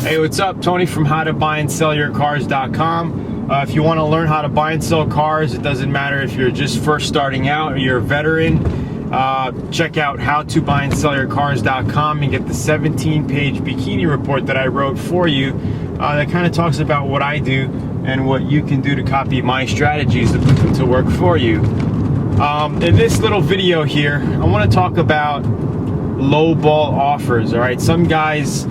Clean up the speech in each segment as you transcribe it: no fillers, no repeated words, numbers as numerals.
Hey, what's up? Tony from howtobuyandsellyyourcars.com. If you want to learn how to buy and sell cars, it doesn't matter if you're just first starting out or you're a veteran, check out howtobuyandsellyyourcars.com and get the 17-page bikini report that I wrote for you that kind of talks about what I do and what you can do to copy my strategies and put them to work for you. In this little video here, I want to talk about lowball offers. All right, some guys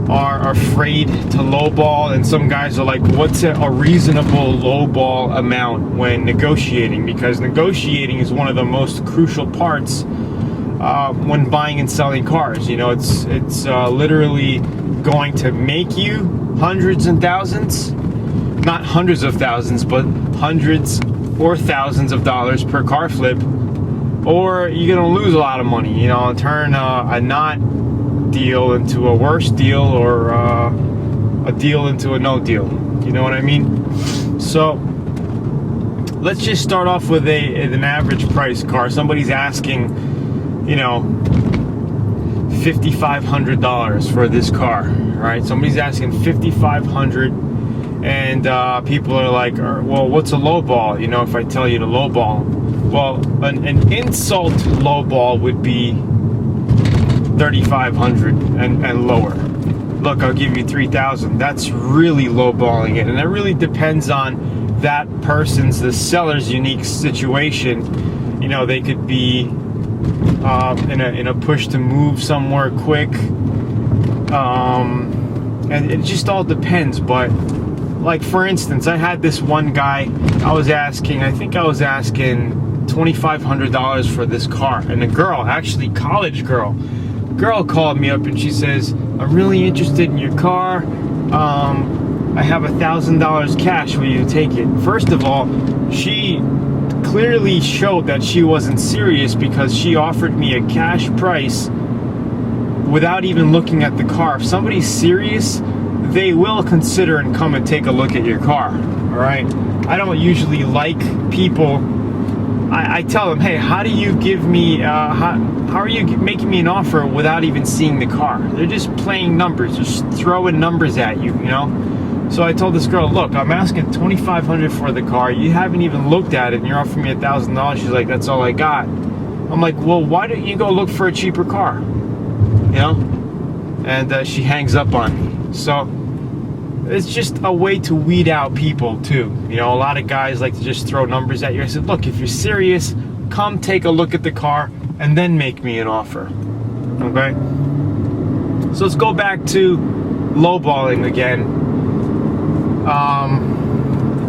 are afraid to lowball, and some guys are like, what's a reasonable lowball amount when negotiating? Because negotiating is one of the most crucial parts when buying and selling cars. You know, it's literally going to make you hundreds and thousands, not hundreds of thousands, but hundreds or thousands of dollars per car flip, or you're gonna lose a lot of money, you know, turn a not deal into a worse deal, or a deal into a no deal. You know what I mean? So let's just start off with an average price car. Somebody's asking, you know, $5,500 for this car, right? Somebody's asking $5,500, and people are like, well, what's a low ball? You know, if I tell you to low ball, well, an insult low ball would be $3,500 and lower. Look, I'll give you $3,000. That's really lowballing it, and it really depends on that person's, the seller's unique situation. You know, they could be in a push to move somewhere quick, and it just all depends. But like, for instance, I had this one guy, I think I was asking $2,500 for this car, and a girl, actually college girl called me up and she says, I'm really interested in your car. I have $1,000 cash. Will you take it? First of all, she clearly showed that she wasn't serious, because she offered me a cash price without even looking at the car. If somebody's serious, they will consider and come and take a look at your car. All right. I don't usually like people. I tell them, hey, how do you give me, how are you making me an offer without even seeing the car? They're just playing numbers, just throwing numbers at you, you know? So I told this girl, look, I'm asking $2,500 for the car. You haven't even looked at it, and you're offering me $1,000. She's like, that's all I got. I'm like, well, why don't you go look for a cheaper car? You know? And she hangs up on me. So it's just a way to weed out people too. You know, a lot of guys like to just throw numbers at you. I said, look, if you're serious, come take a look at the car and then make me an offer. Okay? So let's go back to lowballing again.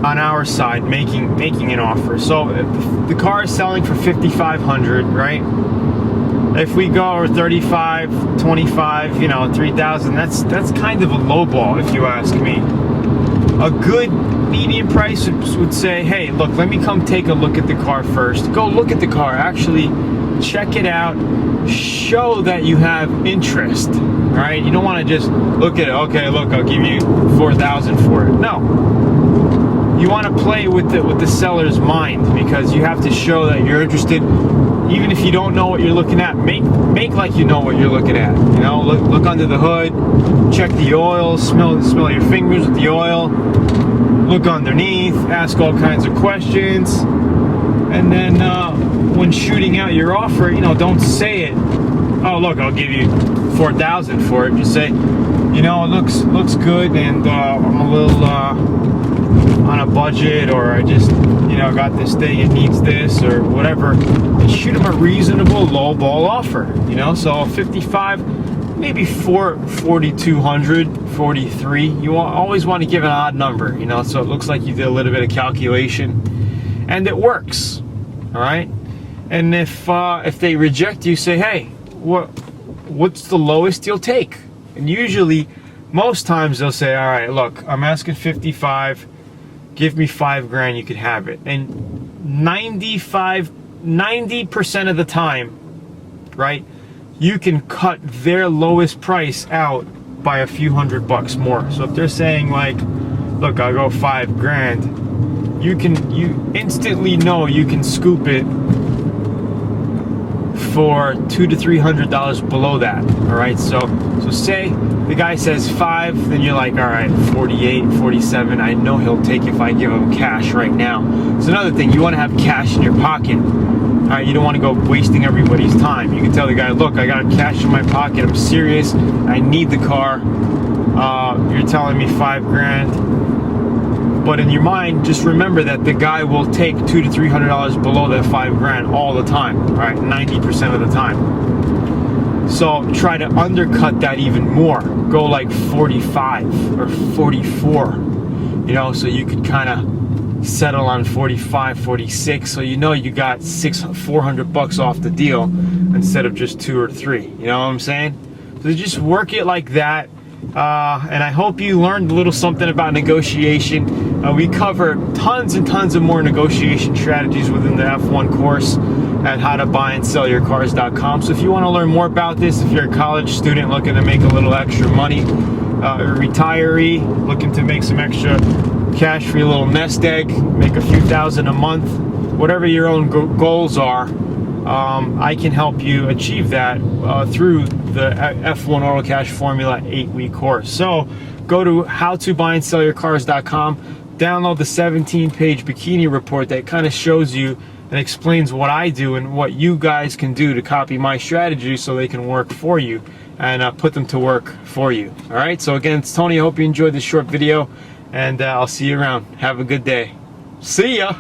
On our side, making an offer. So if the car is selling for $5,500, right? If we go 35, 25, you know, 3,000, that's kind of a low ball, if you ask me. A good median price would say, hey, look, let me come take a look at the car first. Go look at the car, actually check it out, show that you have interest. All right, you don't want to just look at it, okay, look, I'll give you $4,000 for it. No. You want to play with the seller's mind, because you have to show that you're interested. Even if you don't know what you're looking at, make like you know what you're looking at. You know, look under the hood, check the oil, smell your fingers with the oil, look underneath, ask all kinds of questions, and then when shooting out your offer, you know, don't say it, oh, look, I'll give you $4,000 for it. Just say, you know, it looks good, and I'm a little on a budget, or I just, you know, got this thing, it needs this, or whatever. And shoot them a reasonable low ball offer, you know. So 55, maybe 4,200, 43. You always want to give an odd number, you know, so it looks like you did a little bit of calculation, and it works. All right. And if they reject you, say, hey, what's the lowest you'll take? And usually, most times they'll say, all right, look, I'm asking 55. Give me $5,000, you could have it. And 90% of the time, right, you can cut their lowest price out by a few $100 more. So if they're saying like, look, I'll go $5,000, you instantly know you can scoop it for $200 to $300 below that. All right, so say the guy says 5, then you're like, all right, 48, 47, I know he'll take if I give him cash right now. It's another thing, you want to have cash in your pocket. All right, you don't want to go wasting everybody's time. You can tell the guy, look, I got cash in my pocket, I'm serious, I need the car. You're telling me 5 grand. But in your mind, just remember that the guy will take $200 to $300 below that 5 grand all the time, right? 90% of the time. So try to undercut that even more. Go like 45 or 44, you know, so you could kind of settle on 45, 46. So you know you got $400 off the deal instead of just 2 or 3. You know what I'm saying? So just work it like that. And I hope you learned a little something about negotiation. We cover tons and tons of more negotiation strategies within the F1 course at howtobuyandsellyyourcars.com. So if you want to learn more about this, if you're a college student looking to make a little extra money, a retiree looking to make some extra cash for your little nest egg, make a few thousand a month, whatever your own goals are, I can help you achieve that through the F1 Auto Cash Formula 8-week course. So go to howtobuyandsellyyourcars.com, download the 17-page bikini report that kind of shows you and explains what I do and what you guys can do to copy my strategy so they can work for you and put them to work for you. All right, so again, it's Tony. I hope you enjoyed this short video, and I'll see you around. Have a good day. See ya.